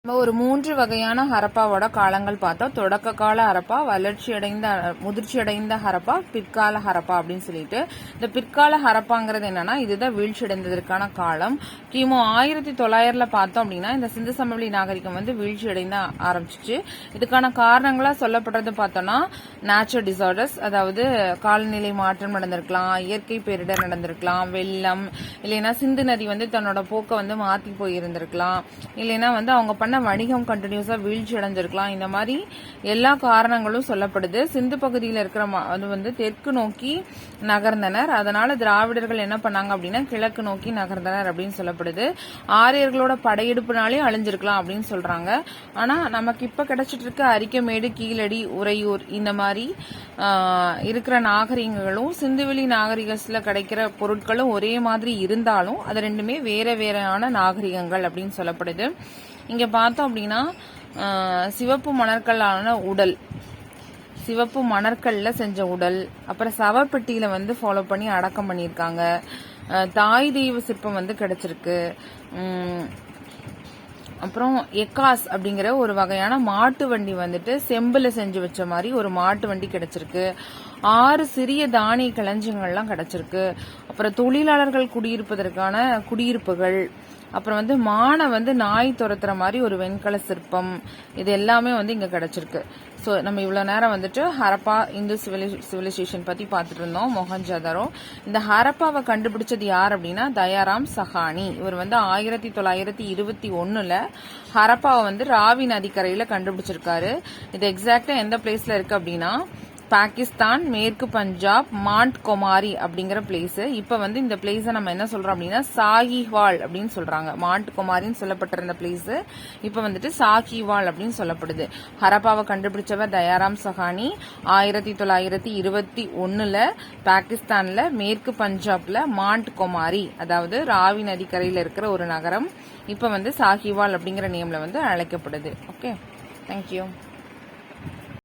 நம்ம ஒரு 3 வகையான ஹரப்பாவோட காலங்கள் பார்த்தோம். தொடக்க கால ஹரப்பா, முதிர்ச்சி அடைந்த ஹரப்பா, பிற்கால ஹரப்பா அப்படின்னு சொல்லிட்டு. இந்த பிற்கால ஹரப்பாங்கிறது என்னன்னா, இதுதான் வீழ்ச்சி அடைந்ததற்கான காலம். கிமு 1900 பார்த்தோம் அப்படின்னா இந்த சிந்து சமவெளி நாகரிகம் வீழ்ச்சி அடைந்த ஆரம்பிச்சிச்சு. இதுக்கான காரணங்களா சொல்லப்படுறது பார்த்தோம்னா, நேச்சுரல் டிசார்டர்ஸ், அதாவது காலநிலை மாற்றம் நடந்திருக்கலாம், இயற்கை பேரிடர் நடந்திருக்கலாம், வெள்ளம், இல்லைன்னா சிந்து நதி தன்னோட போக்க மாத்தி போயிருந்திருக்கலாம், இல்லைன்னா அவங்க பண்ண வணிகம் கண்டினியூஸா வீழ்ச்சி அடைஞ்சிருக்கலாம். இந்த மாதிரி எல்லா காரணங்களும் சொல்லப்படுது. சிந்து பகுதியில் இருக்கிற அது தெற்கு நோக்கி நகர்ந்தனர். அதனால திராவிடர்கள் என்ன பண்ணாங்க அப்படின்னா கிழக்கு நோக்கி நகர்ந்தனர் அப்படின்னு சொல்லப்படுது. ஆரியர்களோட படையெடுப்புனாலே அழிஞ்சிருக்கலாம் அப்படின்னு சொல்றாங்க. ஆனா நமக்கு இப்ப கிடைச்சிட்டு இருக்க அரிக்கமேடு, கீழடி, உறையூர் இந்த மாதிரி இருக்கிற நாகரிகங்களும் சிந்துவெளி நாகரிகத்துல கிடைக்கிற பொருட்களும் ஒரே மாதிரி இருந்தாலும் அது ரெண்டுமே வேற வேறான நாகரிகங்கள் அப்படின்னு சொல்லப்படுது. இங்க பார்த்தோம் அப்படின்னா சிவப்பு மணற்கல்லான உடல், சிவப்பு மணற்கல்ல செஞ்ச உடல், அப்புறம் சவப்பெட்டியில ஃபாலோ பண்ணி அடக்கம் பண்ணியிருக்காங்க. தாய் தெய்வ சிற்பம் கிடைச்சிருக்கு. அப்புறம் எக்காஸ் அப்படிங்கிற ஒரு வகையான மாட்டு வண்டி செம்புல செஞ்சு வச்ச மாதிரி ஒரு மாட்டு வண்டி கிடைச்சிருக்கு. 6 சிறிய தானிய களஞ்சியங்கள்லாம் கிடைச்சிருக்கு. அப்புறம் தொழிலாளர்கள் குடியிருப்பதற்கான குடியிருப்புகள், அப்புறம் மானை நாய் துரத்துற மாதிரி ஒரு வெண்கல சிற்பம், இது எல்லாமே இங்க கிடைச்சிருக்கு. ஸோ நம்ம இவ்வளவு நேரம் ஹரப்பா இந்து சிவிலைசேஷன் பத்தி பார்த்துட்டு இருந்தோம், மொஹஞ்சதாரோ. இந்த ஹரப்பாவை கண்டுபிடிச்சது யார் அப்படின்னா தயாராம் சஹானி. இவர் 1921 ஹரப்பாவை ராவி நதிக்கரையில கண்டுபிடிச்சிருக்காரு. இது எக்ஸாக்டா எந்த பிளேஸ்ல இருக்கு அப்படின்னா பாகிஸ்தான், மேற்கு பஞ்சாப், மாண்ட் கொமாரி அப்படிங்கிற பிளேஸ். இப்ப இந்த பிளேஸ நம்ம என்ன சொல்றோம் அப்படின்னா சாகிவால் அப்படின்னு சொல்றாங்க. மாண்ட் கொமாரின்னு சொல்லப்பட்டிருந்த பிளேஸ் இப்ப சாகிவால் அப்படின்னு சொல்லப்படுது. ஹரப்பாவை கண்டுபிடிச்சவர் தயாராம் சஹானி. 1921 பாகிஸ்தான்ல மேற்கு பஞ்சாப்ல மாண்ட் கொமாரி, அதாவது ராவி நதிக்கரையில இருக்கிற ஒரு நகரம் இப்ப சாகிவால் அப்படிங்கிற நேம்ல அழைக்கப்படுது. Okay, thank you.